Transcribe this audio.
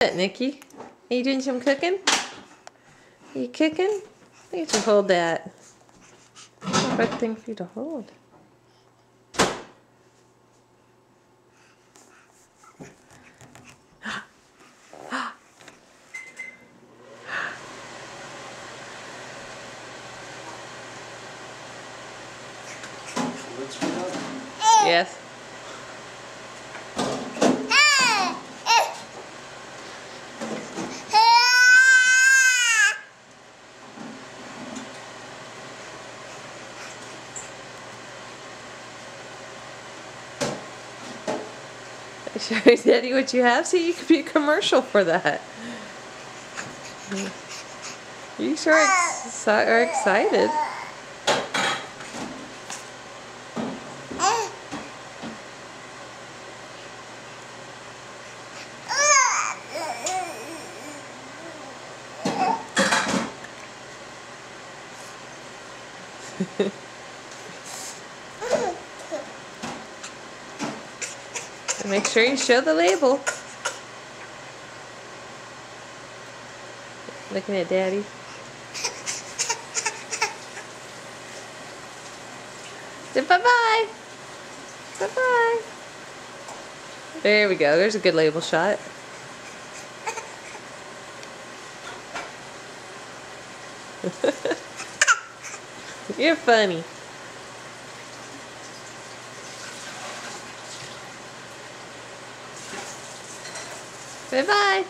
What, Nicky? Are you doing some cooking? Are you cooking? I think you should hold that. That's a hard thing for you to hold. Yes. Show Daddy what you have so you could be a commercial for that. You sure are excited. Make sure you show the label. Looking at Daddy. Say bye-bye. Bye-bye. There we go. There's a good label shot. You're funny. Bye-bye.